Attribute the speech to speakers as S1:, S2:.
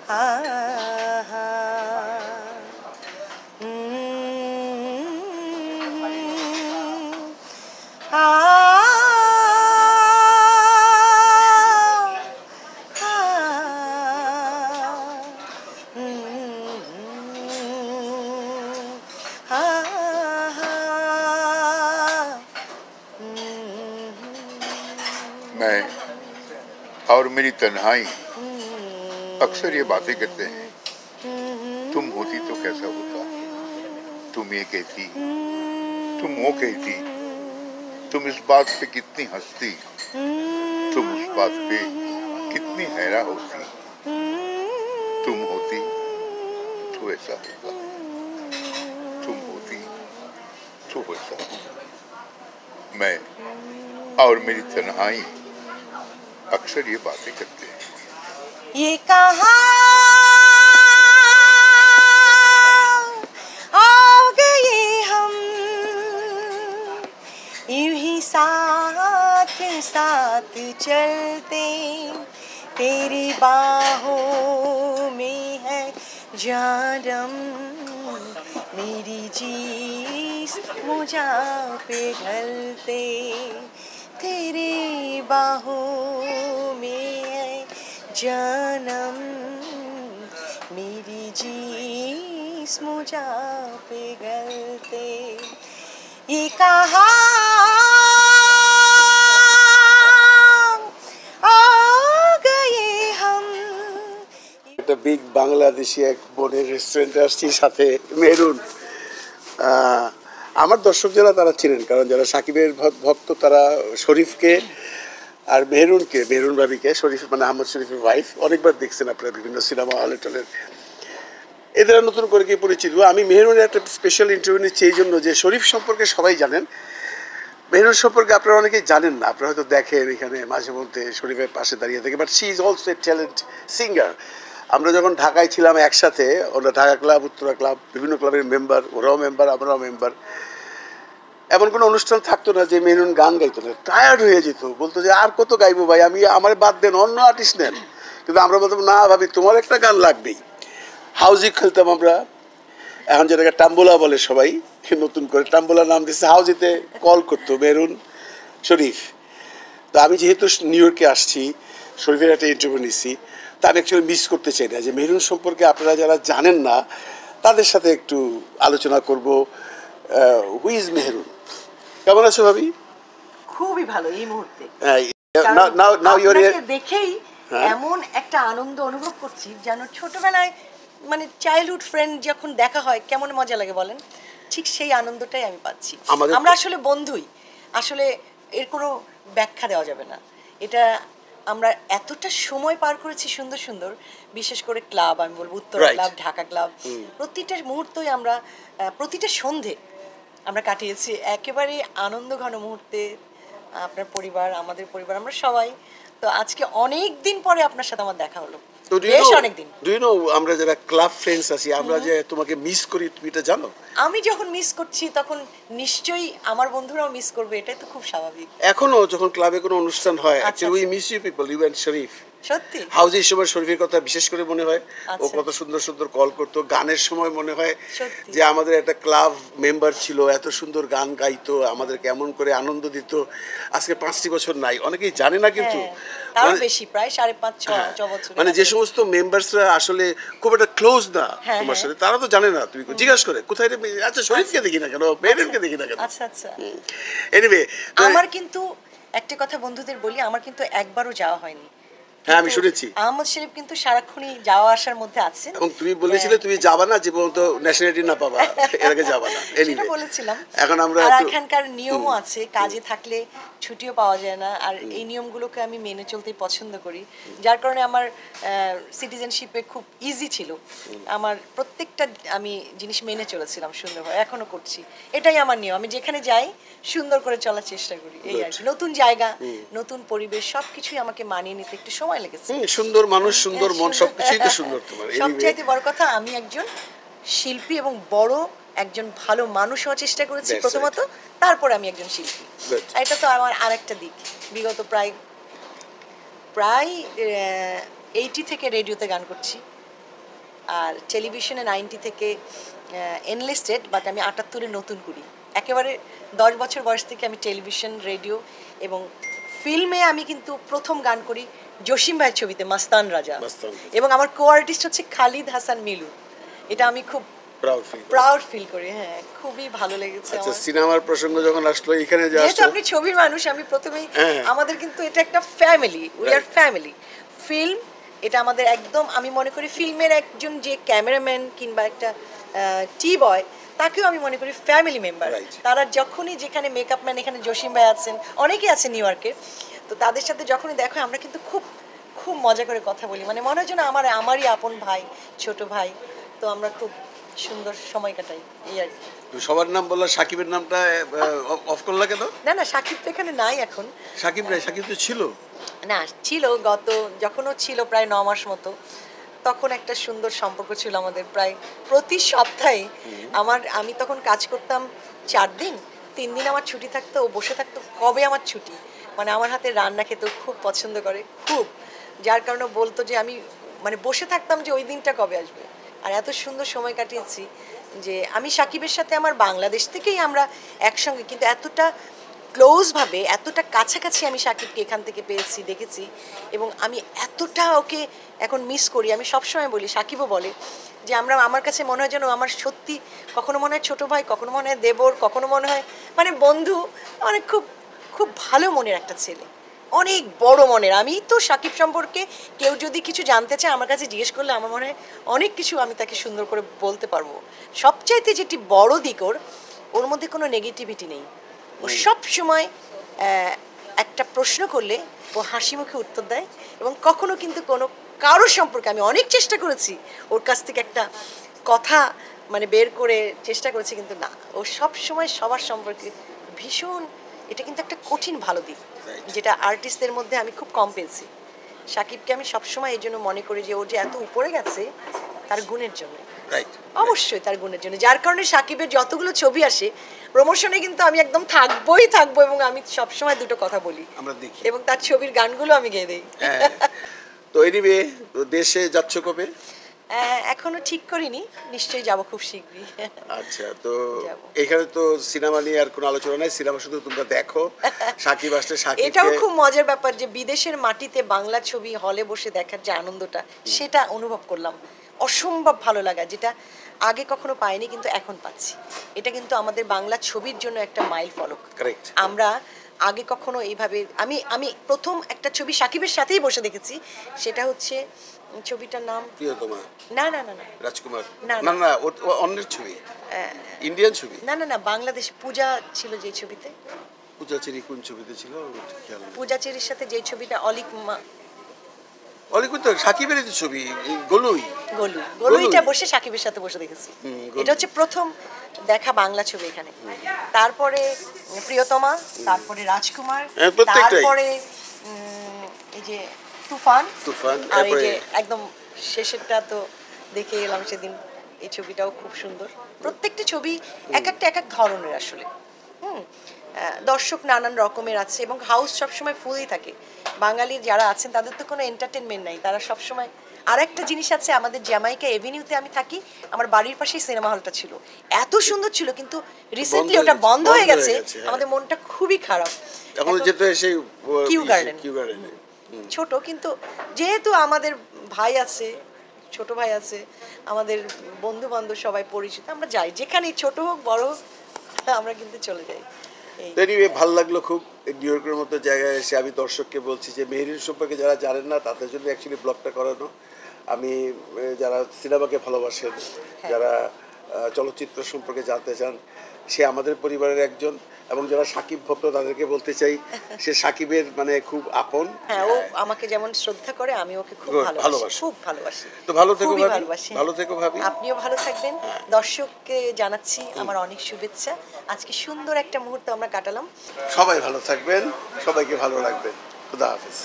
S1: मैं और मेरी तन्हाई अक्सर ये बातें करते हैं, तुम होती तो कैसा होता, तुम ये कहती, तुम वो कहती, तुम इस बात पे कितनी हंसती, तुम उस बात पे कितनी हैरान होती, तुम होती तो ऐसा होता, तुम होती तो वैसा होता। मैं और मेरी तन्हाई अक्सर ये बातें करते हैं।
S2: ये कहाँ आ गए हम, यूं ही साथ साथ चलते, तेरी बाहों में है जानम, मेरी जिस्म जा पे ढलते, तेरी बाहों में है जानम, मेरी जिस्म जा पे गलते, ये कहाँ आ गए हम।
S3: একটা বিগ বাংলাদেশি এক বোনের রেস্টুরেন্টে আসছি, সাথে মেহরুন। আমার দর্শক যারা তারা চিনেন, কারণ যারা সাকিবের ভক্ত তারা শরীফকে আর মেহরুনকে, মেহরুন ভাবিকে, শরীফ মানে আহমদ শরীফের ওয়াইফ, অনেকবার দেখছেন আপনারা বিভিন্ন সিনেমা হলে টলের। এদের নতুন করে কি পরিচিত। আমি মেহরুনের একটা স্পেশাল ইন্টারভিউ নিচ্ছি এই জন্য যে শরীফ সম্পর্কে সবাই জানেন, মেহরুন সম্পর্কে আপনারা অনেকেই জানেন না। আপনারা হয়তো দেখেন এখানে মাঝে মধ্যে শরীফের পাশে দাঁড়িয়ে থাকে, but she is also a talent singer. আমরা যখন ঢাকায় ছিলাম একসাথে, ওরা ঢাকা ক্লাব, উত্তরা ক্লাব, বিভিন্ন ক্লাবের মেম্বার, ওরাও মেম্বার, আমরাও মেম্বার। এমন কোনো অনুষ্ঠান থাকতো না যে মেহরুন গান গাইতো না, টায়ার্ড হয়ে যেত, বলতো যে আর কত গাইবো ভাই, আমি আমার বাদ দেন, অন্য আর্টিস্ট নেন। কিন্তু আমরা বলতাম না ভাবি, তোমার একটা গান লাগবেই। হাউজি খেলতাম আমরা, এখন যেটাকে টাম্বোলা বলে সবাই, নতুন করে টাম্বোলা নাম দিচ্ছে। হাউজিতে কল করতো মেহরুন, শরীফ। তো আমি যেহেতু নিউ ইয়র্কে আসছি, শরীফের একটা ইন্টারভিউ নিচ্ছি, তা আমি অ্যাকচুয়ালি মিস করতে চাই না যে মেহরুন সম্পর্কে আপনারা যারা জানেন না তাদের সাথে একটু আলোচনা করব। হুই ইজ মেহরুন? কেমন আছো ভাবি?
S2: খুবই ভালো এই মুহূর্তে, দেখেই এমন একটা আনন্দ অনুভব করছি যেন ছোটবেলায় মানে চাইল্ডহুড ফ্রেন্ড যখন দেখা হয় কেমন মজা লাগে বলেন, ঠিক সেই আনন্দটাই আমি পাচ্ছি। আমরা আসলে বন্ধুই, আসলে এর কোনো ব্যাখ্যা দেওয়া যাবে না। এটা আমরা এতটা সময় পার করেছি সুন্দর সুন্দর, বিশেষ করে ক্লাব, আমি বলবো উত্তরা ক্লাব, ঢাকা ক্লাব, প্রতিটা মুহূর্তই আমরা, প্রতিটা সন্ধে আমরা কাটিয়েছি একেবারে আনন্দ ঘন মুহূর্তে। আপনার পরিবার, আমাদের পরিবার, আমরা সবাই। তো আজকে অনেক দিন পরে আপনার সাথে আমার দেখা হলো, বেশ অনেক দিন।
S3: ডু ইউ নো আমরা যারা ক্লাব ফ্রেন্ডস আছি, আমরা যে তোমাকে মিস করি, তুমি এটা জানো?
S2: আমি যখন মিস করছি তখন নিশ্চয়ই আমার বন্ধুরাও মিস করবে, এটাই তো খুব স্বাভাবিক।
S3: এখনো যখন ক্লাবে কোনো অনুষ্ঠান হয়, actually we miss you people, you and Sharif.
S2: সত্যি
S3: হাউজের সময় শরীফের কথা বিশেষ করে মনে হয়, ও কত সুন্দর সুন্দর কল করতো। গানের সময় মনে হয় যে আমাদের একটা ক্লাব মেম্বার ছিল, এত সুন্দর গান গাইতো, আমাদের কেমন করে আনন্দ দিত। আজকে 5টি বছর নাই, অনেকেই জানে না, কিন্তু
S2: তার বেশি প্রায় 5.5-6 বছর
S3: মানে যে সমস্ত মেম্বারসরা আসলে খুব একটা ক্লোজ না তোমার সাথে, তারা তো জানে না। তুমি জিজ্ঞাসা করে কোথায়, আচ্ছা শরীফকে দেখি না কেন, মেহরুনকে দেখি না কেন।
S2: আচ্ছা আচ্ছা,
S3: এনিওয়ে
S2: আমার কিন্তু একটা কথা বন্ধুদের বলি, আমার কিন্তু একবারও যাওয়া হয়নি।
S3: হ্যাঁ আমি শুনেছি
S2: আহমদ শরীফ কিন্তু সারাক্ষণই যাওয়া আসার মধ্যে আছে,
S3: এবং তুমি বলেছিলে তুমি যাবা না যে পর্যন্ত ন্যাশনালিটি না পাবা, এর আগে যাবা না।
S2: সেটা বলেছিলাম।
S3: এখন আমরা
S2: আর এখানকার নিয়মও আছে, কাজে থাকলে ছুটিও পাওয়া যায় না, আর এই নিয়মগুলোকে আমি মেনে চলতেই পছন্দ করি, যার কারণে আমার সিটিজেনশিপে খুব ইজি ছিল। আমার প্রত্যেকটা আমি জিনিস মেনে চলেছিলাম সুন্দরভাবে, এখনো করছি। এটাই আমার নিয়ম, আমি যেখানে যাই সুন্দর করে চলার চেষ্টা করি, এই আর কি। নতুন জায়গা, নতুন পরিবেশ, সবকিছুই আমাকে মানিয়ে নিতে একটু সময় লেগেছে।
S3: সুন্দর মানুষ, সুন্দর মন, সবকিছুই তো সুন্দর তোমার।
S2: সবচাইতে বড় কথা, আমি একজন শিল্পী এবং বড় একজন ভালো মানুষ হওয়ার চেষ্টা করেছি প্রথমত, তারপরে আমি একজন শিল্পী। এটা তো আমার আরেকটা দিক। বিগত প্রায় 80 থেকে রেডিওতে গান করছি, আর টেলিভিশনে 90 থেকে এনলিস্টেড, বাট আমি 78-এ নতুন করি। একেবারে 10 বছর বয়স থেকে আমি টেলিভিশন, রেডিও এবং ফিল্মে আমি কিন্তু প্রথম গান করি জসিম ভাইয়ের ছবিতে মাস্তান রাজা, এবং আমার কো আর্টিস্ট হচ্ছে খালিদ হাসান মিলু। এটা আমি খুব প্রাউড ফিল করি। হ্যাঁ, খুবই ভালো লেগেছে।
S3: আচ্ছা, সিনেমার প্রসঙ্গ যখন আসলো এখানে যে
S2: যেহেতু আপনি ছবির মানুষ, আমি প্রথমেই আমাদের কিন্তু এটা একটা family, we are family. Film এটা আমাদের একদম, আমি মনে করি ফিল্মের একজন যে ক্যামেরাম্যান কিংবা একটা টি বয়, তাকেও আমি মনে করি ফ্যামিলি মেম্বার। তারা যখনই যেখানে মেকআপ ম্যান, এখানে জসিম ভাই আছেন, অনেকেই আছে নিউ ইয়র্কে, তো তাদের সাথে যখনই দেখা হয় আমরা কিন্তু খুব খুব মজা করে কথা বলি, মানে মনে হয় যেন আমারই আপন ভাই, ছোট ভাই। তো আমরা খুব সুন্দর সময় কাটাই, এই আর কি।
S3: সবার নাম বললা, সাকিবের নামটা অফ করলা কেন?
S2: না না, সাকিব তো এখানে নাই এখন।
S3: সাকিব নাই, সাকিব তো ছিল
S2: না, ছিল যখনও ছিল প্রায় 9 মাস মতো, তখন একটা সুন্দর সম্পর্ক ছিল আমাদের। প্রায় প্রতি সপ্তাহে আমি তখন কাজ করতাম 4 দিন, 3 দিন আমার ছুটি থাকতো, ও বসে থাকতো কবে আমার ছুটি। মানে আমার হাতে রান্না খেতে খুব পছন্দ করে, খুব, যার কারণে বলতো যে আমি মানে বসে থাকতাম যে ওই দিনটা কবে আসবে। আর এত সুন্দর সময় কাটিয়েছি যে আমি সাকিবের সাথে আমার বাংলাদেশ থেকেই আমরা একসঙ্গে, কিন্তু এতটা ক্লোজভাবে, এতটা কাছাকাছি আমি সাকিবকে এখান থেকে পেয়েছি, দেখেছি, এবং আমি এতটা ওকে এখন মিস করি। আমি সবসময় বলি, সাকিবও বলে যে আমার কাছে মনে হয় যেন আমার সত্যি কখনো মনে হয় ছোটো ভাই, কখনো মনে হয় দেবর, কখনো মনে হয় মানে বন্ধু, মানে খুব খুব ভালো মনের একটা ছেলে, অনেক বড় মনের। আমি তো সাকিব সম্পর্কে কেউ যদি কিছু জানতে চায় আমার কাছে জিজ্ঞেস করলে আমার মনে হয় অনেক কিছু আমি তাকে সুন্দর করে বলতে পারবো। সবচাইতে যেটি বড় দিক ওর মধ্যে কোনো নেগেটিভিটি নেই। ও সব সময় একটা প্রশ্ন করলে ও হাসি মুখে উত্তর দেয়, এবং কখনো কিন্তু কোনো কারোর সম্পর্কে, আমি অনেক চেষ্টা করেছি ওর কাছ থেকে একটা কথা মানে বের করে চেষ্টা করেছি, কিন্তু না, ও সব সময় সবার সম্পর্কে ভীষণ, এটা কিন্তু একটা কঠিন ভালো দিক, যেটা আর্টিস্টদের মধ্যে আমি খুব কম পেয়েছি। সাকিবকে আমি সবসময় এই জন্য মনে করি যে ও যে এত উপরে গেছে তার গুণের জন্য, অবশ্যই তার গুণের জন্য, যার কারণে সাকিবের যতগুলো ছবি আসে প্রমোশনে কিন্তু আমি একদম থাকবো, এবং আমি সবসময় দুটো কথা বলি এবং তার ছবির গানগুলো আমি গেয়ে দিই।
S3: তো এনিওয়ে, দেশে যাচ্ছ কবে?
S2: এখনো ঠিক করিনি, নিশ্চয়ই যাব খুব শীঘ্রই।
S3: আচ্ছা, তো এখানে তো সিনেমা নিয়ে আর কোনো আলোচনা নাই, সিনেমা শুধু তোমরা দেখো, সাকিব আসলে সাকিব।
S2: এটাও খুব মজার ব্যাপার যে বিদেশের মাটিতে বাংলা ছবি হলে বসে দেখার যে আনন্দটা, সেটা অনুভব করলাম, অসম্ভব ভালো লাগা, যেটা আগে কখনো পাইনি কিন্তু এখন পাচ্ছি। এটা কিন্তু আমাদের বাংলা ছবির জন্য একটা মাইল ফলক। আমরা আগে কখনো এইভাবে, আমি প্রথম একটা ছবি সাকিবের সাথেই বসে দেখেছি, সেটা হচ্ছে ছবিটার নাম
S3: প্রিয়তমা।
S2: না না না না,
S3: রাজকুমার। না না, অন্যের ছবি, ইন্ডিয়ান ছবি।
S2: না না না, বাংলাদেশ। পূজা ছিল যে ছবিতে।
S3: পূজা চেরি কোন ছবিতে ছিল?
S2: পূজা চেরির সাথে যে ছবিটা,
S3: অলিক তো সাকিবের ছবি,
S2: গলুইটা বসে সাকিবের সাথে বসে দেখেছি। এটা হচ্ছে প্রথম দেখা বাংলা ছবি এখানে। তারপরে প্রিয়তমা, তারপরে রাজকুমার, তারপরে এই যে তুফান, আর এই যে একদম শেষেরটা তো দেখে এলাম সেদিন, এই ছবিটাও খুব সুন্দর। প্রত্যেকটা ছবি এক এক ধরনের আসলে। দর্শক নানান রকমের আছে, এবং হাউস সবসময় ফুলই থাকে। বাঙালির যারা আছেন তাদের তো কোনো এন্টারটেনমেন্ট নাই, তারা সবসময়। আর একটা জিনিস আছে, আমাদের জ্যামাইকা এভিনিউতে আমি থাকি, আমার বাড়ির পাশেই সিনেমা হলটা ছিল, এত সুন্দর ছিল, কিন্তু রিসেন্টলি ওটা বন্ধ হয়ে গেছে। আমাদের মনটা খুবই খারাপ। কিউ গার্ডেন ছোট, কিন্তু যেহেতু আমাদের ভাই আছে, ছোট ভাই আছে, আমাদের বন্ধু বান্ধব সবাই পরিচিত, আমরা যাই, যেখানে ছোট হোক বড় হোক আমরা কিন্তু চলে যাই।
S3: ভালো লাগলো খুব, নিউ ইয়র্কের মতো জায়গায় এসে। আমি দর্শককে বলছি যে মেহেরিন সম্পর্কে যারা জানেন না তাদের জন্য অ্যাকচুয়ালি ব্লগটা করানো। আমি যারা সিনেমাকে ভালোবাসেন, যারা চলচ্চিত্র সম্পর্কে জানতে চান, সে আমাদের পরিবারের একজন, এবং যারা সাকিব ভক্ত তাদেরকে বলতে চাই সে সাকিবের মানে খুব আপন।
S2: হ্যাঁ, ও আমাকে যেমন শ্রদ্ধা করে আমি ওকে খুব ভালোবাসি।
S3: তো ভালো থেকো ভাবি।
S2: আপনিও ভালো থাকবেন। দর্শককে জানাচ্ছি আমার অনেক শুভেচ্ছা। আজকে সুন্দর একটা মুহূর্ত আমরা কাটালাম।
S3: সবাই ভালো থাকবেন, সবাইকে ভালো রাখবেন। খুদা হাফেজ।